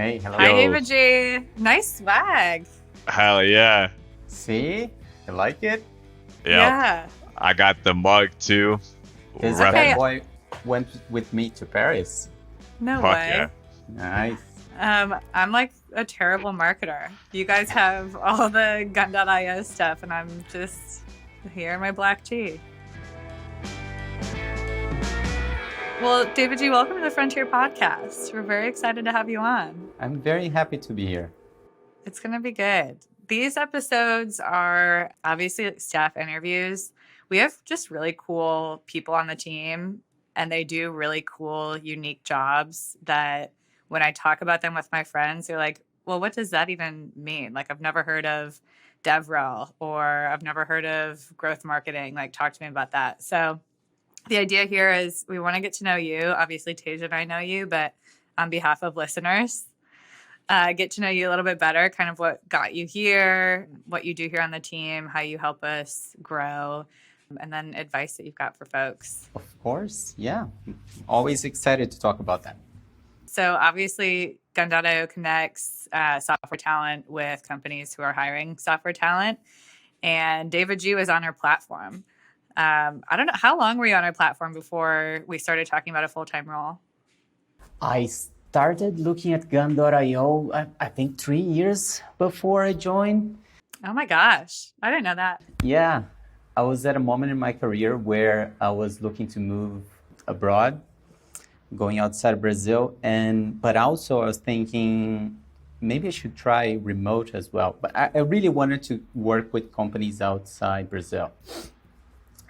Hey, hello. Hi, Yo, Deividi. Nice swag. hell yeah. See? You like it? Yep. Yeah. I got the mug too. This Okay. bad Repping. boy went with me to Paris. No Fuck yeah. way. Nice. I'm like a terrible marketer. You guys have all the gun.io stuff, and I'm just here in my black tea. Well, Deividi, welcome to the Frontier Podcast. We're very excited to have you on. I'm very happy to be here. It's going to be good. These episodes are obviously staff interviews. We have just really cool people on the team, and they do really cool, unique jobs that when I talk about them with my friends, they're like, well, what does that even mean? Like, I've never heard of DevRel or I've never heard of growth marketing. Like, talk to me about that. So, the idea here is we want to get to know you. Obviously, Tasia and I know you, but on behalf of listeners, get to know you a little bit better, kind of what got you here, what you do here on the team, how you help us grow, and then advice that you've got for folks. Of course, yeah. Always excited to talk about that. So obviously, Gun.io connects software talent with companies who are hiring software talent. And Deividi was on our platform. I don't know, how long were you on our platform before we started talking about a full-time role? I started looking at gun.io, I think 3 years before I joined. Oh my gosh, I didn't know that. Yeah, I was at a moment in my career where I was looking to move abroad, going outside Brazil, but also I was thinking maybe I should try remote as well. But I really wanted to work with companies outside Brazil.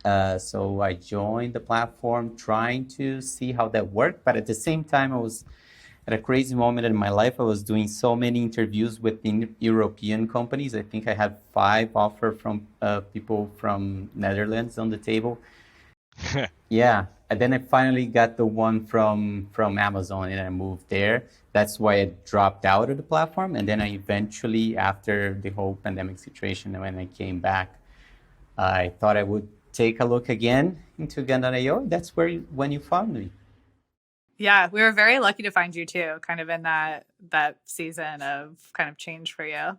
So I joined the platform trying to see how that worked. But at the same time, I was at a crazy moment in my life. I was doing so many interviews with European companies. I think I had 5 offers from people from Netherlands on the table. Yeah. And then I finally got the one from Amazon and I moved there. That's why I dropped out of the platform. And then I eventually, after the whole pandemic situation, when I came back, I thought I would take a look again into Gun.io. That's when you found me. Yeah, we were very lucky to find you too, kind of in that season of kind of change for you.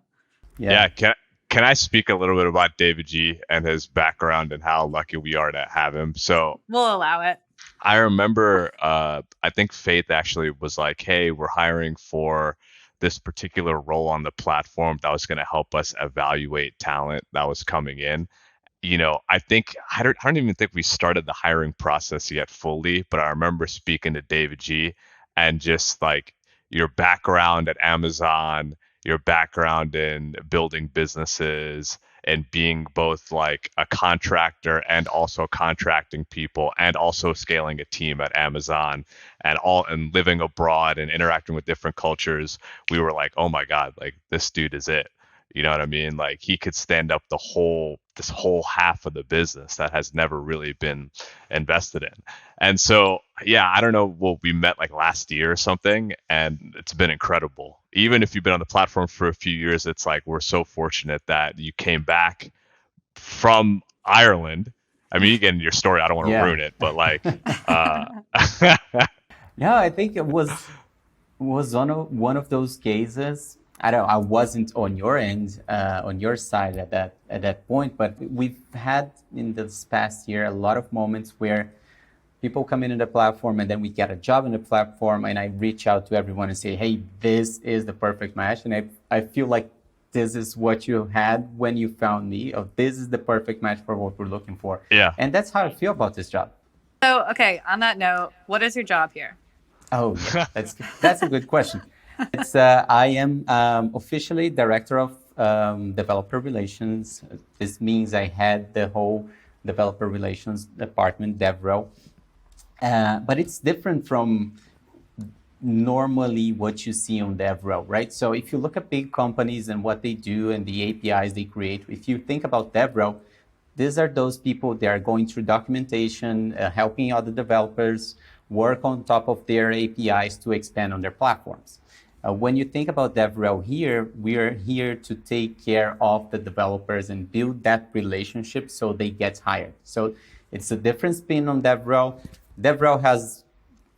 Yeah. Can I speak a little bit about David G and his background and how lucky we are to have him? So We'll allow it. I remember, I think Faith actually was like, hey, we're hiring for this particular role on the platform that was going to help us evaluate talent that was coming in. I don't even think we started the hiring process yet fully, but I remember speaking to David G and just like your background at Amazon, your background in building businesses and being both like a contractor and also contracting people and also scaling a team at Amazon and living abroad and interacting with different cultures. We were like, oh my God, like this dude is it. You know what I mean? Like he could stand up this whole half of the business that has never really been invested in. And so, yeah, I don't know. Well, we met like last year or something, and it's been incredible. Even if you've been on the platform for a few years, it's like we're so fortunate that you came back from Ireland. I mean, again, your story, I don't want to ruin it, but like, No, I think it was one of those cases. I don't. I wasn't on your end, on your side at that point. But we've had in this past year a lot of moments where people come into the platform and then we get a job in the platform, and I reach out to everyone and say, "Hey, this is the perfect match," and I feel like this is what you had when you found me. Of this is the perfect match for what we're looking for. yeah. And that's how I feel about this job. So, okay, on that note, what is your job here? Oh, yeah, that's a good question. It's I am officially director of developer relations. This means I had the whole developer relations department, DevRel. But it's different from normally what you see on DevRel, right? So if you look at big companies and what they do and the APIs they create, if you think about DevRel, these are those people that are going through documentation, helping other developers work on top of their APIs to expand on their platforms. When you think about DevRel here, we are here to take care of the developers and build that relationship so they get hired. So it's a different spin on DevRel. DevRel has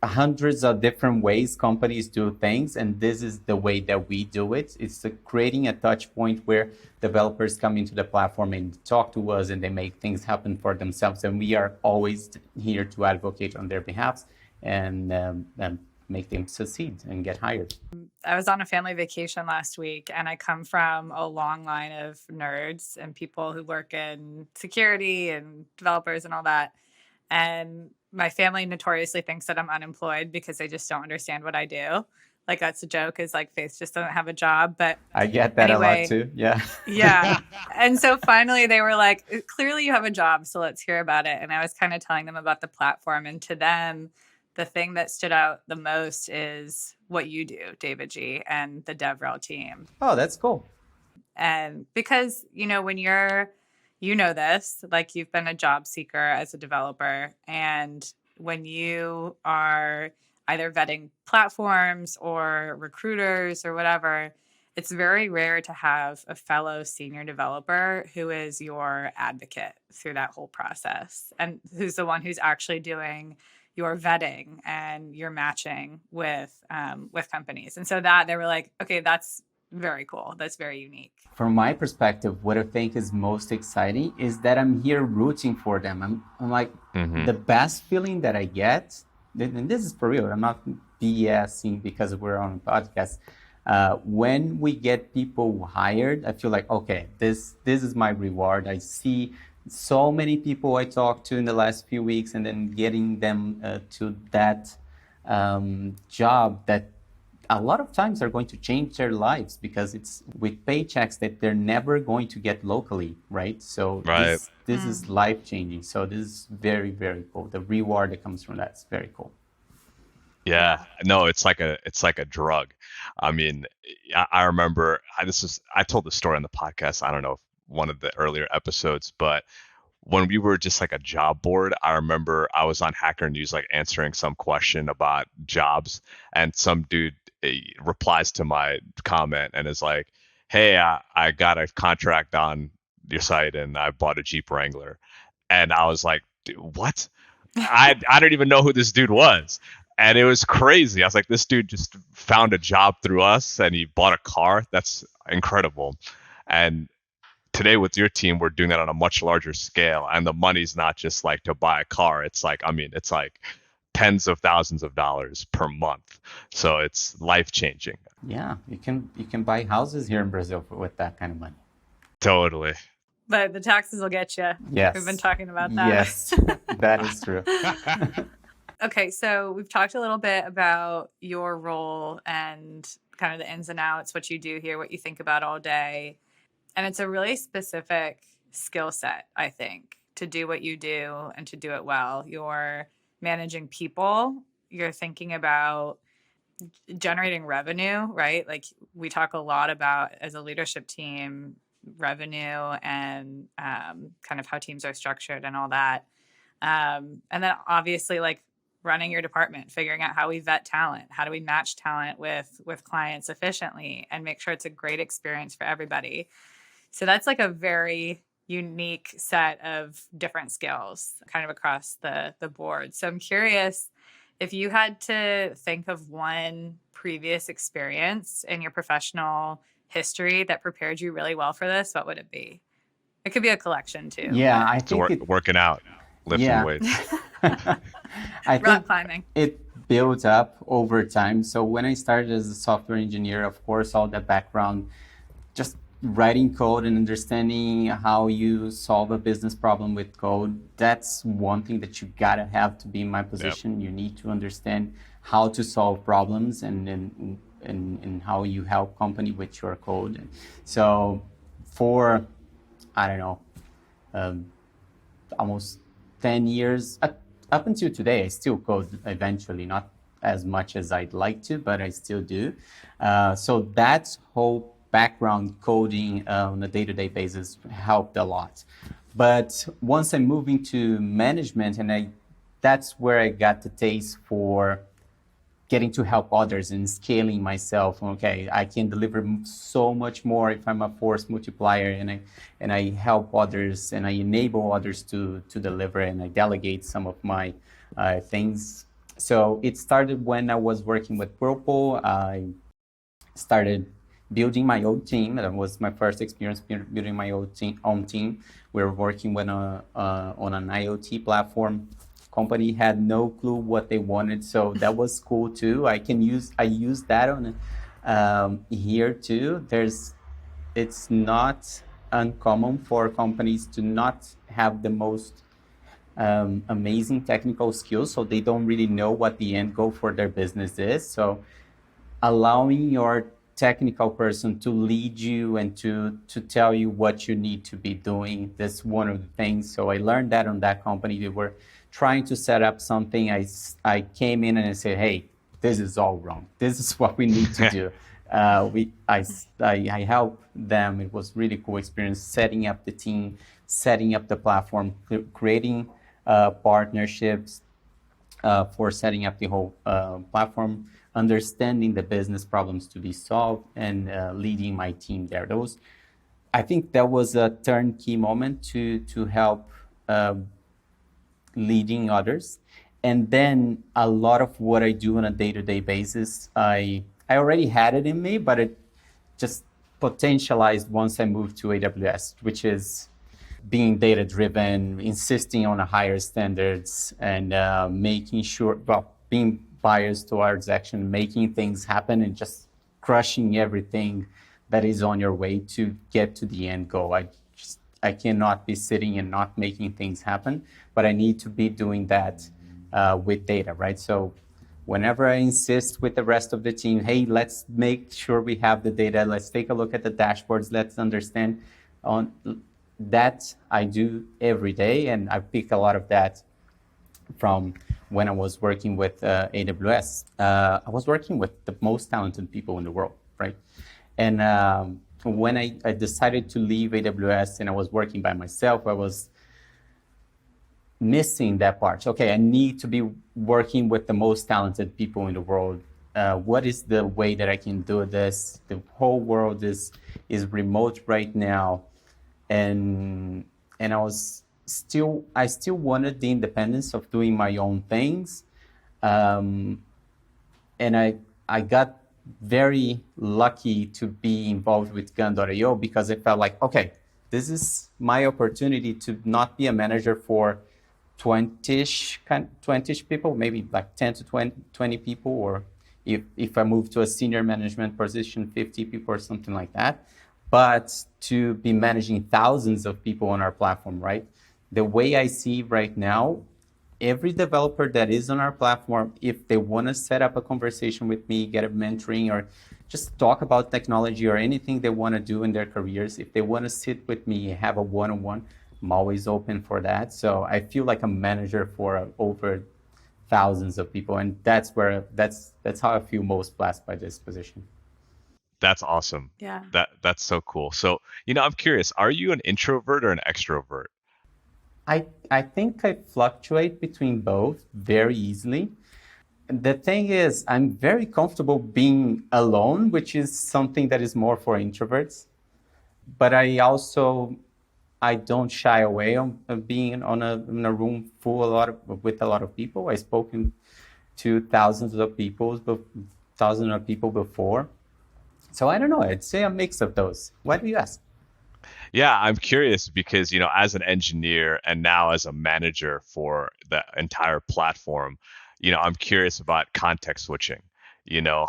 hundreds of different ways companies do things, and this is the way that we do it. It's creating a touch point where developers come into the platform and talk to us, and they make things happen for themselves, and we are always here to advocate on their behalf and make them succeed and get hired. I was on a family vacation last week, and I come from a long line of nerds and people who work in security and developers and all that. And my family notoriously thinks that I'm unemployed because they just don't understand what I do. Like, that's a joke, is like, Faith just doesn't have a job. But I get that anyway, a lot too. Yeah. Yeah. And so finally they were like, clearly you have a job, so let's hear about it. And I was kind of telling them about the platform. And to them, the thing that stood out the most is what you do, David G, and the DevRel team. Oh, that's cool. And because, when you know this, like, you've been a job seeker as a developer, and when you are either vetting platforms or recruiters or whatever, it's very rare to have a fellow senior developer who is your advocate through that whole process, and who's the one who's actually doing your vetting and your matching with companies. And so that they were like, okay, that's very cool. That's very unique. From my perspective, what I think is most exciting is that I'm here rooting for them. I'm like, the best feeling that I get, and this is for real, I'm not BSing because we're on a podcast. When we get people hired, I feel like, okay, this is my reward. I see so many people I talked to in the last few weeks, and then getting them to that job that a lot of times are going to change their lives, because it's with paychecks that they're never going to get locally, right? So this is life-changing. So this is very, very cool. The reward that comes from that is very cool. Yeah, no, it's like a drug. I mean, I remember I told the story on the podcast. I don't know if one of the earlier episodes, but when we were just like a job board, I remember I was on Hacker News, like answering some question about jobs, and some dude replies to my comment and is like, "Hey, I got a contract on your site and I bought a Jeep Wrangler," and I was like, "Dude, what?" I don't even know who this dude was. And it was crazy. I was like, this dude just found a job through us and he bought a car. That's incredible. And today with your team, we're doing that on a much larger scale. And the money's not just like to buy a car. It's like, it's like tens of thousands of dollars per month. So it's life-changing. Yeah, you can buy houses here in Brazil with that kind of money. Totally. But the taxes will get you. Yes. We've been talking about that. Yes, that is true. Okay, so we've talked a little bit about your role and kind of the ins and outs, what you do here, what you think about all day. And it's a really specific skill set, I think, to do what you do and to do it well. You're managing people. You're thinking about generating revenue, right? Like, we talk a lot about, as a leadership team, revenue and kind of how teams are structured and all that. And then obviously, like, running your department, figuring out how we vet talent, how do we match talent with clients efficiently and make sure it's a great experience for everybody. So that's like a very unique set of different skills kind of across the board. So I'm curious, if you had to think of one previous experience in your professional history that prepared you really well for this, what would it be? It could be a collection too. Yeah, I think working out, lifting weights. I rock climbing. It built up over time. So when I started as a software engineer, of course, all the background, just writing code and understanding how you solve a business problem with code, that's one thing that you gotta have to be in my position. Yep. You need to understand how to solve problems and how you help company with your code. So for, I don't know, almost 10 years, up until today, I still code eventually, not as much as I'd like to, but I still do. So that whole background coding on a day-to-day basis helped a lot. But once I moved into management, and that's where I got the taste for getting to help others and scaling myself. Okay, I can deliver so much more if I'm a force multiplier, and I help others and I enable others to deliver, and I delegate some of my things. So it started when I was working with Whirlpool. I started building my own team. That was my first experience building my own team. We were working on an IoT platform. Company had no clue what they wanted, so that was cool too. I use that on here too. It's not uncommon for companies to not have the most amazing technical skills, so they don't really know what the end goal for their business is. So allowing your technical person to lead you and to tell you what you need to be doing, that's one of the things. So I learned that on that company. We were trying to set up something. I came in and I said, hey, this is all wrong. This is what we need to do. I helped them. It was really cool experience setting up the team, setting up the platform, creating partnerships for setting up the whole platform, understanding the business problems to be solved, and leading my team there. I think that was a turnkey moment to help leading others. And then a lot of what I do on a day-to-day basis, I already had it in me, but it just potentialized once I moved to AWS, which is being data driven, insisting on a higher standards, and making sure, well, being biased towards action, making things happen, and just crushing everything that is on your way to get to the end goal. I cannot be sitting and not making things happen, but I need to be doing that with data, right? So whenever I insist with the rest of the team, hey, let's make sure we have the data, let's take a look at the dashboards, let's understand on that I do every day, and I pick a lot of that from when I was working with AWS. I was working with the most talented people in the world, right? And when I decided to leave AWS and I was working by myself, I was missing that part. Okay, I need to be working with the most talented people in the world. What is the way that I can do this? The whole world is remote right now, and I still wanted the independence of doing my own things, and I got very lucky to be involved with Gun.io because I felt like, okay, this is my opportunity to not be a manager for 20-ish people, maybe like 10 to 20 people, or if I move to a senior management position, 50 people or something like that, but to be managing thousands of people on our platform, right? The way I see right now, every developer that is on our platform, if they want to set up a conversation with me, get a mentoring, or just talk about technology or anything they want to do in their careers, if they want to sit with me, have a one-on-one, I'm always open for that. So I feel like a manager for over thousands of people, and that's how I feel most blessed by this position. That's awesome. Yeah. That's so cool. So, I'm curious, are you an introvert or an extrovert? I think I fluctuate between both very easily. The thing is, I'm very comfortable being alone, which is something that is more for introverts. But I don't shy away on being in a room full with a lot of people. I've spoken to thousands of people before. So I don't know. I'd say a mix of those. Why do you ask? Yeah, I'm curious because, as an engineer and now as a manager for the entire platform, I'm curious about context switching.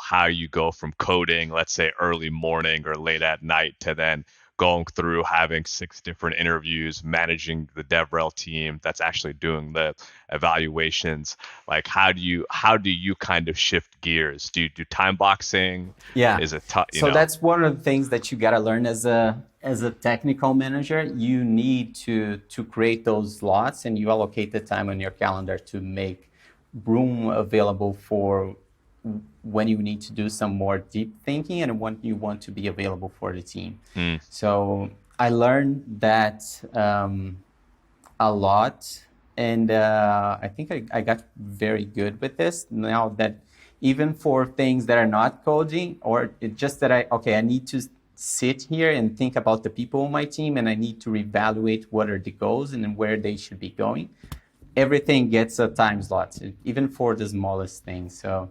How you go from coding, let's say early morning or late at night, to then going through having 6 different interviews, managing the DevRel team that's actually doing the evaluations. Like, how do you kind of shift gears? Do you do time boxing? Yeah. Is it tough, So that's one of the things that you gotta learn as a technical manager. You need to create those slots, and you allocate the time on your calendar to make room available for when you need to do some more deep thinking and when you want to be available for the team. So I learned that a lot, and I think I got very good with this now, that even for things that are not coding, or it's just that I need to sit here and think about the people on my team, and I need to reevaluate what are the goals and where they should be going. everything gets a time slot, even for the smallest things. So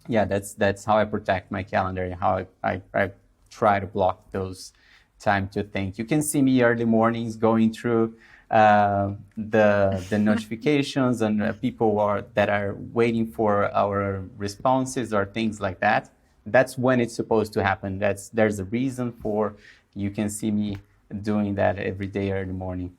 yeah, that's how I protect my calendar and how I try to block those time to think. You can see me early mornings going through the notifications and people that are waiting for our responses or things like that. That's when it's supposed to happen. There's a reason for. You can see me doing that every day early morning.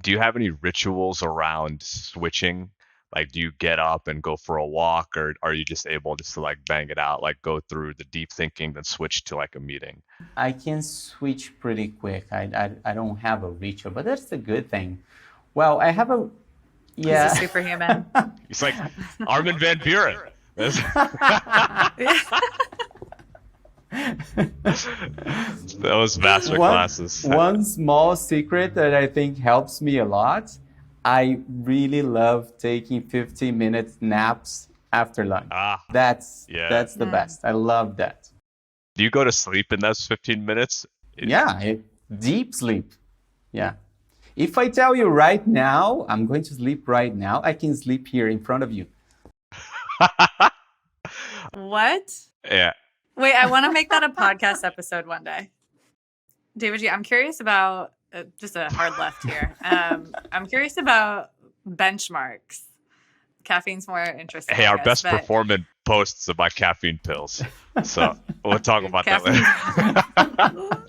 Do you have any rituals around switching? Like, do you get up and go for a walk, or are you just able just to like bang it out, like go through the deep thinking, then switch to like a meeting? I can switch pretty quick. I don't have a ritual, but that's a good thing. Well, I have a He's a yeah. superhuman. He's like Armin van Buren. Those master classes. One small secret that I think helps me a lot. I really love taking 15-minute naps after lunch. Ah, That's yeah. the best. I love that. Do you go to sleep in those 15 minutes? Yeah, deep sleep. Yeah. If I tell you right now, I'm going to sleep right now, I can sleep here in front of you. What? Yeah. Wait, I want to make that a podcast episode one day. Deividi, I'm curious about just a hard left here. I'm curious about benchmarks. Caffeine's more interesting. Hey, I our guess, best but performing posts about caffeine pills. So we'll talk about that later.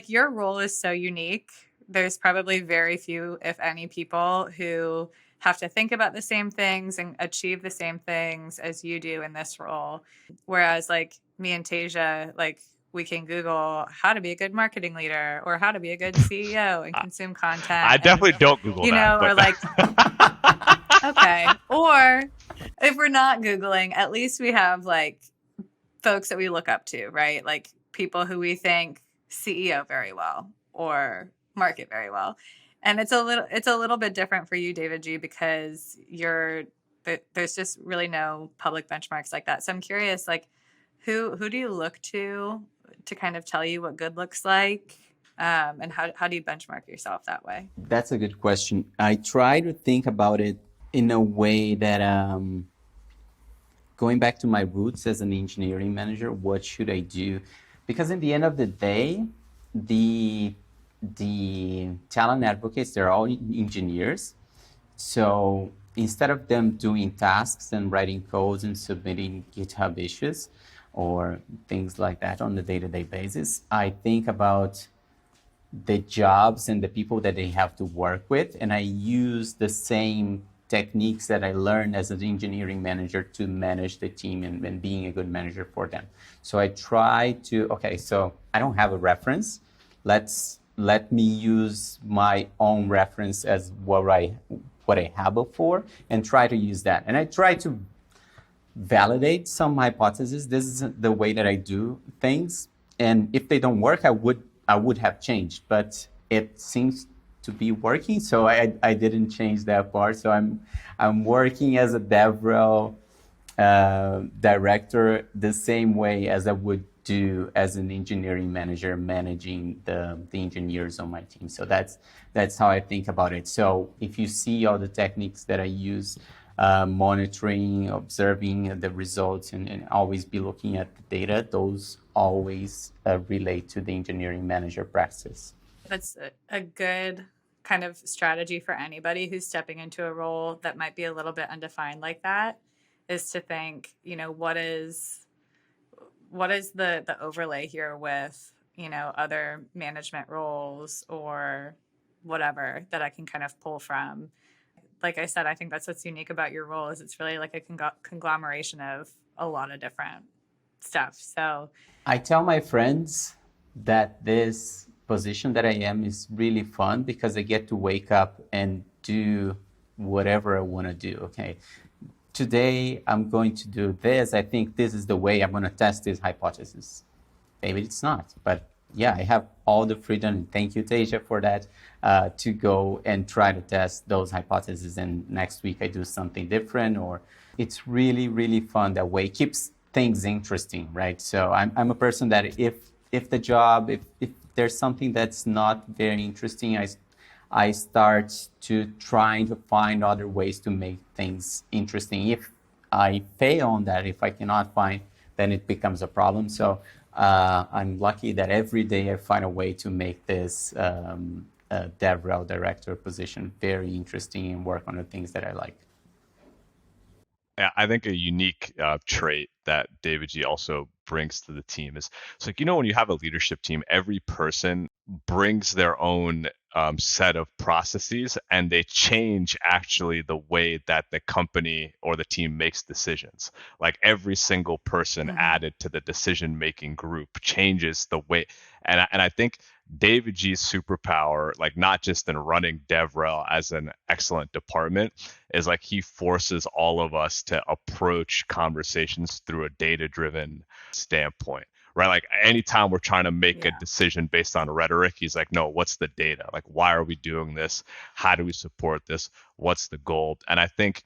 your role is so unique. There's probably very few, if any, people who have to think about the same things and achieve the same things as you do in this role. Whereas like me and Tasia, like we can Google how to be a good marketing leader or how to be a good CEO and consume content. I definitely don't Google that. Or like, okay. Or if we're not Googling, at least we have like folks that we look up to, right? Like people who we think CEO very well or market very well. And it's a little bit different for you, Deividi, because there's just really no public benchmarks like that. So I'm curious, like, who do you look to kind of tell you what good looks like, and how do you benchmark yourself that way? That's a good question. I try to think about it in a way that going back to my roots as an engineering manager, what should I do? Because in the end of the day, the talent advocates, they're all engineers. So instead of them doing tasks and writing codes and submitting GitHub issues or things like that on a day-to-day basis, I think about the jobs and the people that they have to work with. And I use the same techniques that I learned as an engineering manager to manage the team and being a good manager for them. So I try to, okay, so I don't have a reference. Let me use my own reference as what I have before and try to use that. And I try to validate some hypotheses. This is the way that I do things. And if they don't work, I would have changed, but it seems to be working. So I didn't change that part. So I'm working as a DevRel director the same way as I would do as an engineering manager managing the engineers on my team. So that's how I think about it. So if you see all the techniques that I use, monitoring, observing the results, and always be looking at the data, those always relate to the engineering manager practice. That's a good kind of strategy for anybody who's stepping into a role that might be a little bit undefined like that, is to think, what is the overlay here with, other management roles or whatever that I can kind of pull from. Like I said, I think that's what's unique about your role is it's really like a conglomeration of a lot of different stuff. So I tell my friends that this position that I am is really fun because I get to wake up and do whatever I want to do. Okay, today I'm going to do this. I think this is the way I'm going to test this hypothesis. Maybe it's not, but yeah, I have all the freedom. Thank you, Tasia, for that, to go and try to test those hypotheses. And next week I do something different, or it's really, really fun that way. It keeps things interesting, right? So I'm a person that if there's something that's not very interesting, I start to trying to find other ways to make things interesting. If I fail on that, if I cannot find, then it becomes a problem. So I'm lucky that every day I find a way to make this DevRel director position very interesting and work on the things that I like. Yeah, I think a unique trait that David G also brings to the team is it's like, when you have a leadership team, every person brings their own set of processes, and they change actually the way that the company or the team makes decisions. Like every single person added to the decision making group changes the way. And I think David G's superpower, like not just in running DevRel as an excellent department, is like he forces all of us to approach conversations through a data-driven standpoint, right? Like anytime we're trying to make a decision based on rhetoric, he's like, no, what's the data? Like, why are we doing this? How do we support this? What's the goal? And I think,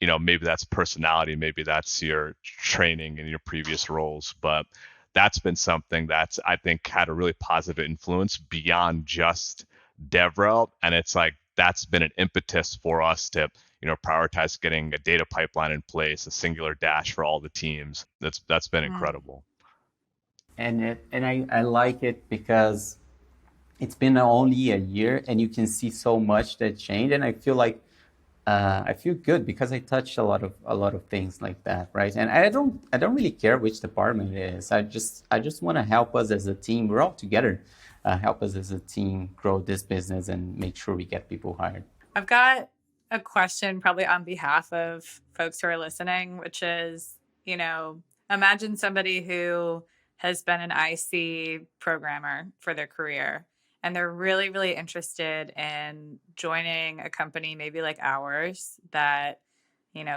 maybe that's personality, maybe that's your training in your previous roles, but that's been something that's, I think, had a really positive influence beyond just DevRel. And it's like, that's been an impetus for us to, prioritize getting a data pipeline in place, a singular dash for all the teams. That's been incredible. And I like it because it's been only a year and you can see so much that changed. And I feel like I feel good because I touched a lot of things like that, right? And I don't really care which department it is. I just want to help us as a team. We're all together. Help us as a team grow this business and make sure we get people hired. I've got a question probably on behalf of folks who are listening, which is, imagine somebody who has been an IC programmer for their career, and they're really, really interested in joining a company maybe like ours that,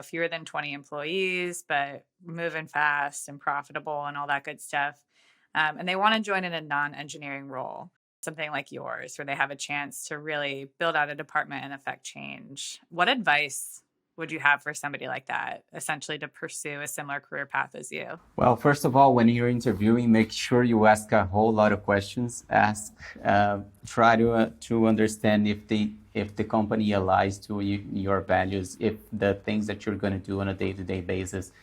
fewer than 20 employees, but moving fast and profitable and all that good stuff. And they want to join in a non-engineering role, something like yours, where they have a chance to really build out a department and affect change. What advice would you have for somebody like that, essentially to pursue a similar career path as you? Well, first of all, when you're interviewing, make sure you ask a whole lot of questions. Try to understand if the company aligns to your values, if the things that you're going to do on a day-to-day basis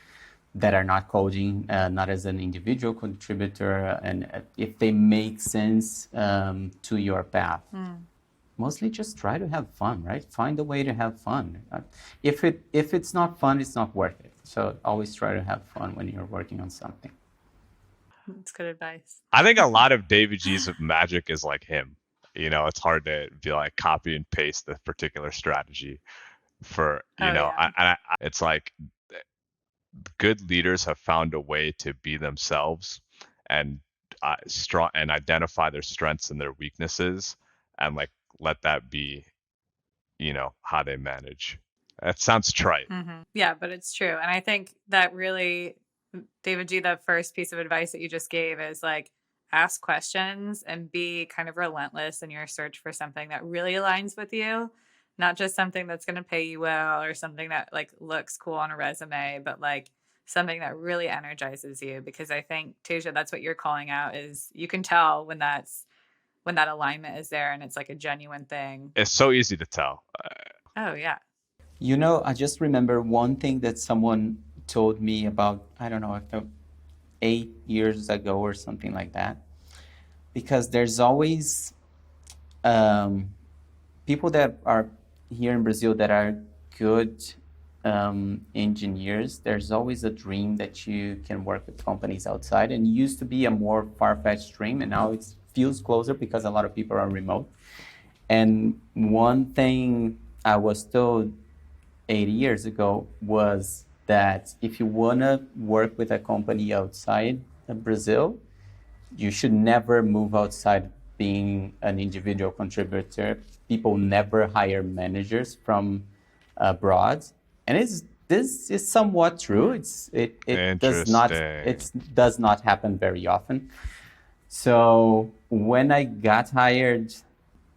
that are not coding, not as an individual contributor, and if they make sense to your path. Mostly just try to have fun, right? Find a way to have fun. If it's not fun, it's not worth it. So always try to have fun when you're working on something. That's good advice. I think a lot of David G's magic is like him. It's hard to be like copy and paste the particular strategy for, it's like good leaders have found a way to be themselves and strong and identify their strengths and their weaknesses, and like let that be, how they manage. That sounds trite. Yeah, but it's true. And I think that really, David G, the first piece of advice that you just gave is like, ask questions and be kind of relentless in your search for something that really aligns with you, not just something that's going to pay you well or something that like looks cool on a resume, but like something that really energizes you. Because I think, Tasia, that's what you're calling out, is you can tell when that alignment is there and it's like a genuine thing. It's so easy to tell. Oh, yeah. I just remember one thing that someone told me about, I don't know, 8 years ago or something like that. Because there's always people that are here in Brazil that are good engineers. There's always a dream that you can work with companies outside, and it used to be a more far-fetched dream, and now it feels closer because a lot of people are remote. And one thing I was told 8 years ago was that if you want to work with a company outside of Brazil, you should never move outside being an individual contributor. People never hire managers from abroad. And this is somewhat true. It does not happen very often. So when I got hired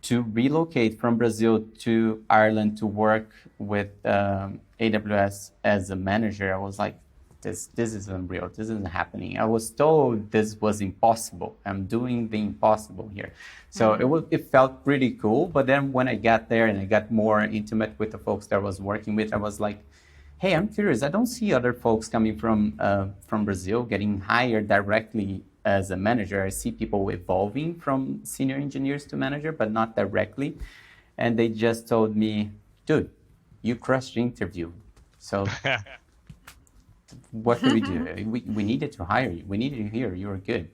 to relocate from Brazil to Ireland to work with AWS as a manager, I was like, this is unreal. This isn't happening. I was told this was impossible. I'm doing the impossible here. So it felt pretty cool. But then when I got there and I got more intimate with the folks that I was working with, I was like, hey, I'm curious. I don't see other folks coming from Brazil getting hired directly as a manager. I see people evolving from senior engineers to manager, but not directly. And they just told me, dude, you crushed the interview. So what could we do? We needed to hire you. We needed you here. You were good.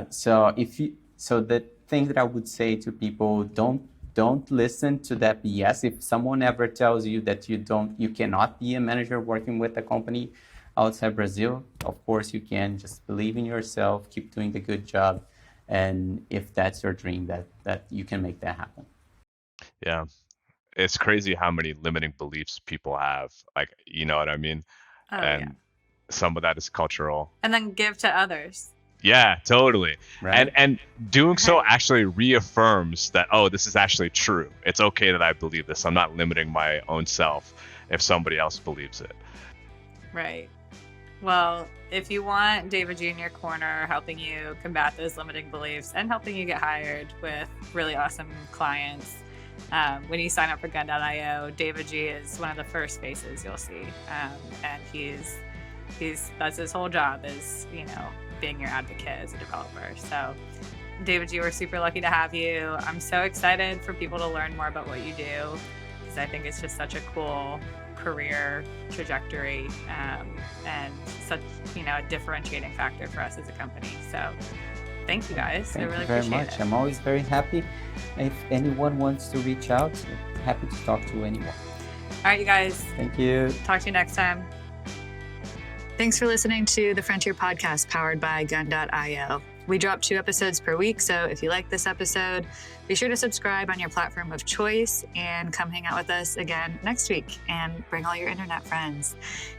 So the thing that I would say to people, don't listen to that BS. If someone ever tells you that you cannot be a manager working with a company outside Brazil, of course you can. Just believe in yourself, keep doing the good job, and if that's your dream, that you can make that happen. Yeah. It's crazy how many limiting beliefs people have. Like, you know what I mean? Oh, And yeah. some of that is cultural. And then give to others. Yeah, totally. Right. And doing so Right. actually reaffirms that, oh, this is actually true. It's okay that I believe this. I'm not limiting my own self if somebody else believes it. Right. Well, if you want Deividi in your corner helping you combat those limiting beliefs and helping you get hired with really awesome clients, when you sign up for Gun.io, Deividi is one of the first faces you'll see. And that's his whole job is, being your advocate as a developer. So Deividi, we're super lucky to have you. I'm so excited for people to learn more about what you do, because I think it's just such a cool career trajectory, and such, a differentiating factor for us as a company. So thank you guys. Thank I really you very appreciate much. it. I'm always very happy. If anyone wants to reach out, happy to talk to anyone. All right, you guys. Thank you. Talk to you next time. Thanks for listening to the Frontier Podcast powered by Gun.io. We drop 2 episodes per week, so if you like this episode, be sure to subscribe on your platform of choice and come hang out with us again next week and bring all your internet friends.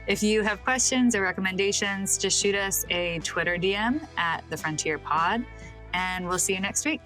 If you have questions or recommendations, just shoot us a Twitter DM at The Frontier Pod, and we'll see you next week.